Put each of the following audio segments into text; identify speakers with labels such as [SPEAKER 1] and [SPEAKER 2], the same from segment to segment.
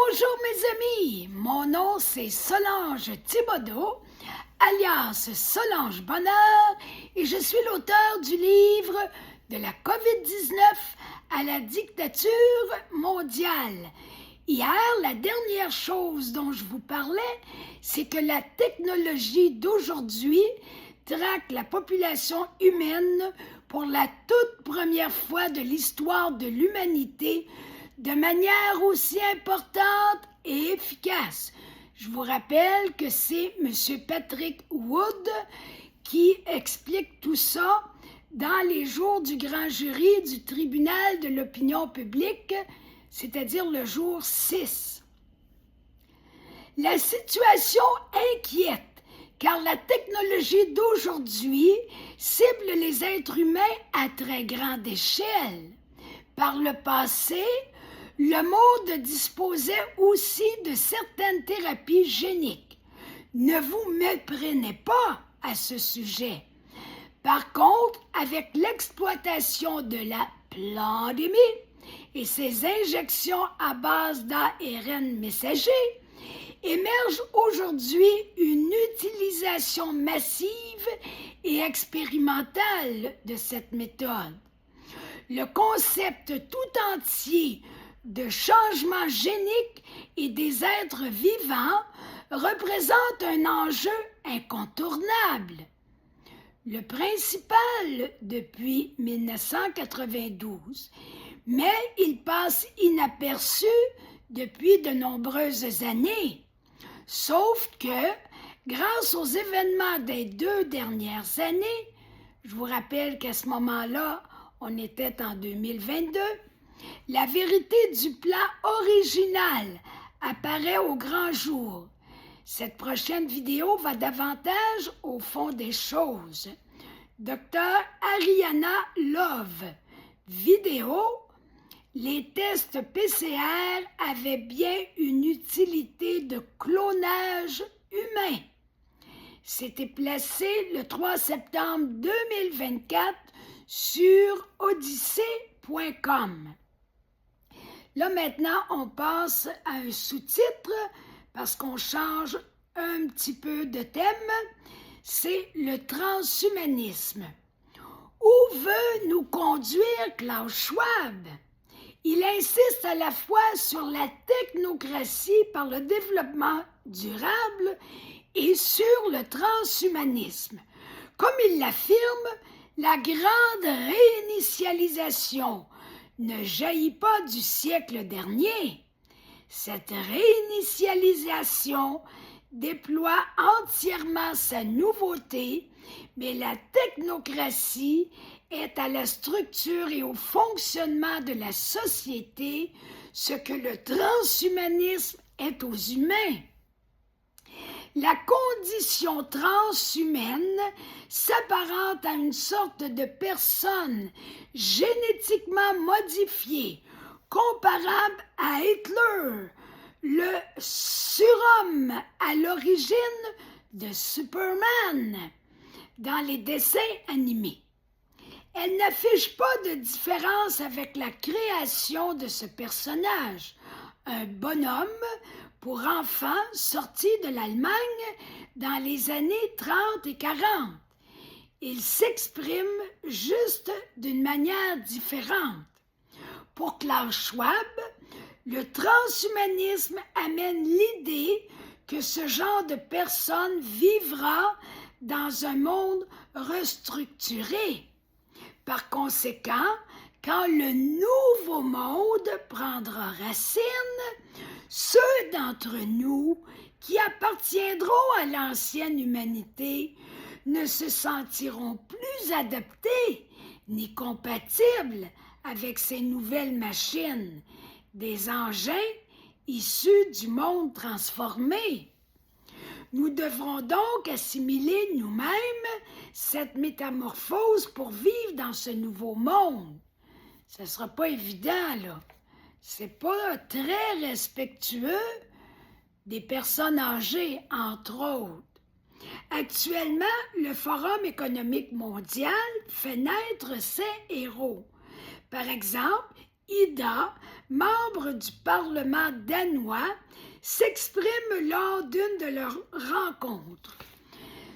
[SPEAKER 1] Bonjour mes amis, mon nom c'est Solange Thibodeau, alias Solange Bonheur, et je suis l'auteur du livre de la COVID-19 à la dictature mondiale. Hier, la dernière chose dont je vous parlais, c'est que la technologie d'aujourd'hui traque la population humaine pour la toute première fois de l'histoire de l'humanité de manière aussi importante et efficace. Je vous rappelle que c'est M. Patrick Wood qui explique tout ça dans les jours du grand jury du tribunal de l'opinion publique, c'est-à-dire le jour 6. La situation inquiète, car la technologie d'aujourd'hui cible les êtres humains à très grande échelle. Par le passé, le monde disposait aussi de certaines thérapies géniques. Ne vous méprenez pas à ce sujet. Par contre, avec l'exploitation de la pandémie et ses injections à base d'ARN messager, émerge aujourd'hui une utilisation massive et expérimentale de cette méthode. Le concept tout entier de changement génique et des êtres vivants représente un enjeu incontournable. Le principal depuis 1992, mais il passe inaperçu depuis de nombreuses années. Sauf que, grâce aux événements des 2 dernières années, je vous rappelle qu'à ce moment-là, on était en 2022, la vérité du plan original apparaît au grand jour. Cette prochaine vidéo va davantage au fond des choses. Dr. Ariana Love, vidéo. Les tests PCR avaient bien une utilité de clonage humain. C'était placé le 3 septembre 2024 sur odyssée.com. Là, maintenant, on passe à un sous-titre parce qu'on change un petit peu de thème. C'est le transhumanisme. Où veut nous conduire Klaus Schwab? Il insiste à la fois sur la technocratie par le développement durable et sur le transhumanisme. Comme il l'affirme, la grande réinitialisation ne jaillit pas du siècle dernier. Cette réinitialisation déploie entièrement sa nouveauté, mais la technocratie est à la structure et au fonctionnement de la société ce que le transhumanisme est aux humains. La condition transhumaine s'apparente à une sorte de personne génétiquement modifiée, comparable à Hitler, le surhomme à l'origine de Superman dans les dessins animés. Elle n'affiche pas de différence avec la création de ce personnage, un bonhomme pour enfants sorti de l'Allemagne dans les années 30 et 40. Il s'exprime juste d'une manière différente. Pour Klaus Schwab, le transhumanisme amène l'idée que ce genre de personne vivra dans un monde restructuré. Par conséquent, quand le nouveau monde prendra racine, ceux d'entre nous qui appartiendront à l'ancienne humanité ne se sentiront plus adaptés ni compatibles avec ces nouvelles machines, des engins issus du monde transformé. Nous devrons donc assimiler nous-mêmes cette métamorphose pour vivre dans ce nouveau monde. Ce ne sera pas évident, là. C'est pas très respectueux des personnes âgées, entre autres. Actuellement, le Forum économique mondial fait naître ses héros. Par exemple, Ida, membre du Parlement danois, s'exprime lors d'une de leurs rencontres.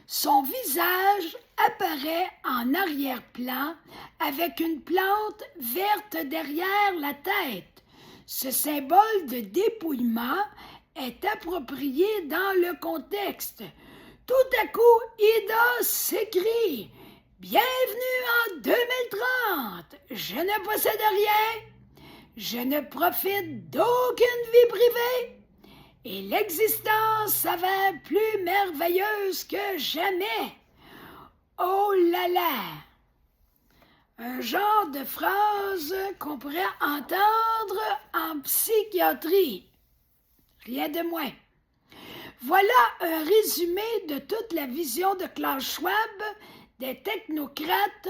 [SPEAKER 1] Son visage apparaît en arrière-plan avec une plante verte derrière la tête. Ce symbole de dépouillement est approprié dans le contexte. Tout à coup, Ida s'écrie « Bienvenue en 2030! Je ne possède rien, je ne profite d'aucune vie privée, et l'existence s'avère plus merveilleuse que jamais. Oh là là! » Un genre de phrase qu'on pourrait entendre en psychiatrie. Rien de moins. Voilà un résumé de toute la vision de Klaus Schwab, des technocrates,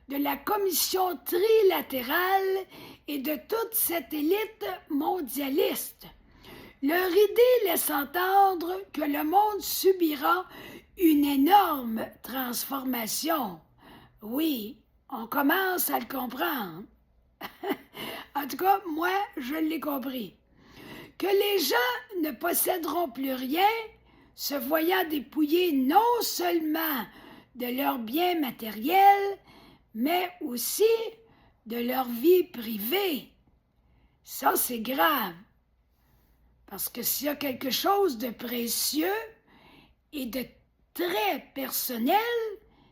[SPEAKER 1] de la commission trilatérale et de toute cette élite mondialiste. Leur idée laisse entendre que le monde subira une énorme transformation. Oui, on commence à le comprendre. En tout cas, moi, je l'ai compris. Que les gens ne posséderont plus rien, se voyant dépouillés non seulement de leurs biens matériels, mais aussi de leur vie privée. Ça, c'est grave. Parce que s'il y a quelque chose de précieux et de très personnel,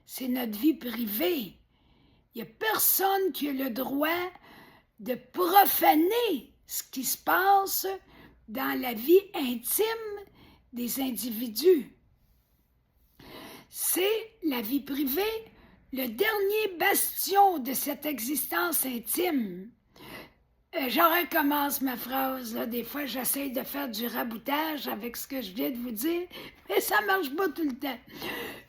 [SPEAKER 1] c'est notre vie privée. Il n'y a personne qui a le droit de profaner ce qui se passe dans la vie intime des individus. C'est la vie privée, le dernier bastion de cette existence intime. Je recommence ma phrase, là. Des fois, j'essaie de faire du raboutage avec ce que je viens de vous dire, mais ça ne marche pas tout le temps.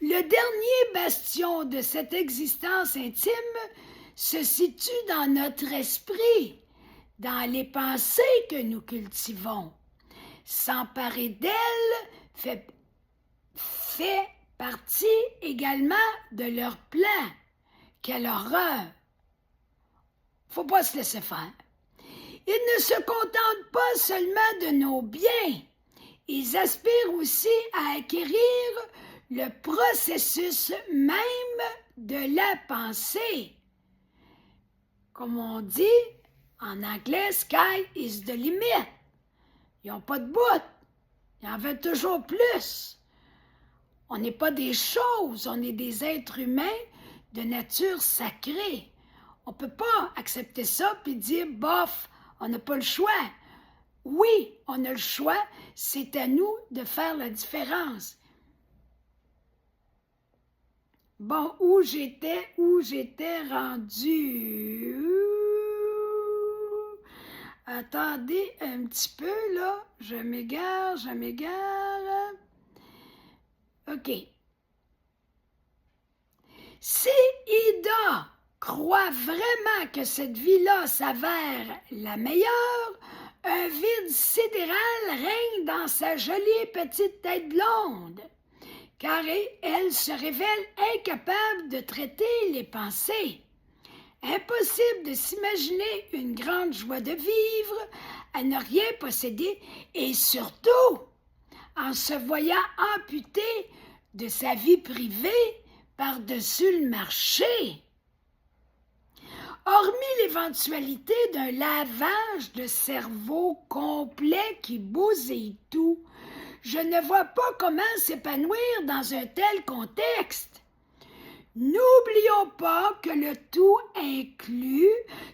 [SPEAKER 1] Le dernier bastion de cette existence intime se situe dans notre esprit, dans les pensées que nous cultivons. S'emparer d'elles fait partie également de leur plan. Quelle horreur! Faut pas se laisser faire. Ils ne se contentent pas seulement de nos biens. Ils aspirent aussi à acquérir le processus même de la pensée. Comme on dit en anglais, sky is the limit. Ils n'ont pas de bout. Ils en veulent toujours plus. On n'est pas des choses, on est des êtres humains de nature sacrée. On ne peut pas accepter ça puis dire, bof, on n'a pas le choix. Oui, on a le choix, c'est à nous de faire la différence. Bon, où j'étais rendue? Attendez un petit peu, là. Je m'égare. OK. Si Ida croit vraiment que cette vie-là s'avère la meilleure, un vide sidéral règne dans sa jolie petite tête blonde, car elle se révèle incapable de traiter les pensées. Impossible de s'imaginer une grande joie de vivre, à ne rien posséder et surtout en se voyant amputée de sa vie privée par-dessus le marché. Hormis l'éventualité d'un lavage de cerveau complet qui bousille tout, je ne vois pas comment s'épanouir dans un tel contexte. N'oublions pas que le tout inclut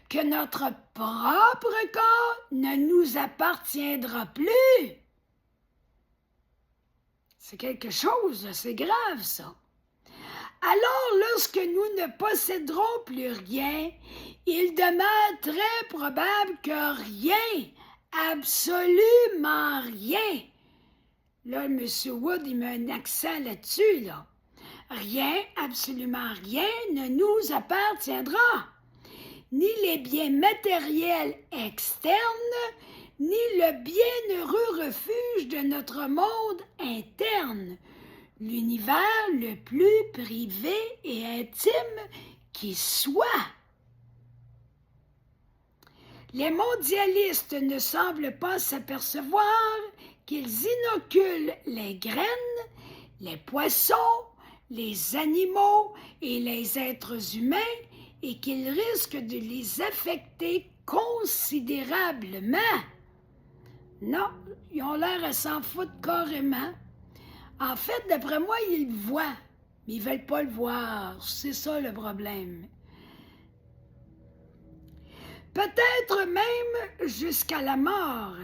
[SPEAKER 1] que notre propre corps ne nous appartiendra plus. C'est quelque chose, c'est grave ça. Alors, lorsque nous ne posséderons plus rien, il demeure très probable que rien, absolument rien. Là, M. Wood, il met un accent là-dessus, là. Rien, absolument rien ne nous appartiendra. Ni les biens matériels externes, ni le bienheureux refuge de notre monde interne, l'univers le plus privé et intime qui soit. Les mondialistes ne semblent pas s'apercevoir qu'ils inoculent les graines, les poissons, les animaux et les êtres humains et qu'ils risquent de les affecter considérablement. Non, ils ont l'air à s'en foutre carrément. En fait, d'après moi, ils le voient, mais ils ne veulent pas le voir. C'est ça le problème. Peut-être même jusqu'à la mort.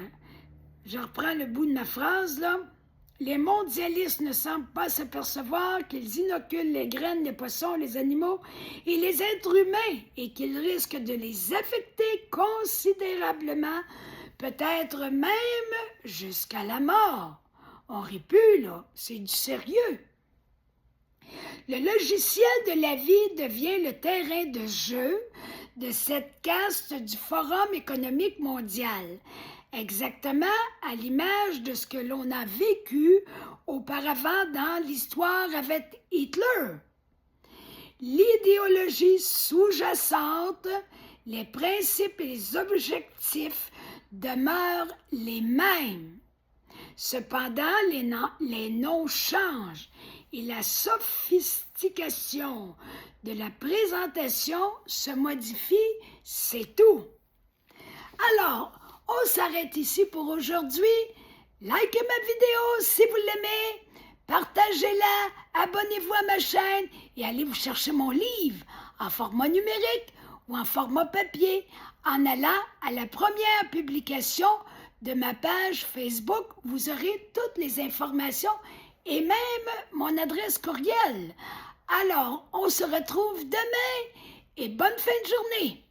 [SPEAKER 1] Je reprends le bout de ma phrase, là. Les mondialistes ne semblent pas s'apercevoir qu'ils inoculent les graines, les poissons, les animaux et les êtres humains et qu'ils risquent de les affecter considérablement, peut-être même jusqu'à la mort. On rit plus, là. C'est du sérieux. Le logiciel de la vie devient le terrain de jeu de cette caste du Forum économique mondial, exactement à l'image de ce que l'on a vécu auparavant dans l'histoire avec Hitler. L'idéologie sous-jacente, les principes et les objectifs demeurent les mêmes. Cependant, les noms changent et la sophistication de la présentation se modifie, c'est tout. Alors, on s'arrête ici pour aujourd'hui. Likez ma vidéo si vous l'aimez, partagez-la, abonnez-vous à ma chaîne et allez vous chercher mon livre en format numérique ou en format papier en allant à la première publication de ma page Facebook. Vous aurez toutes les informations et même mon adresse courriel. Alors, on se retrouve demain et bonne fin de journée!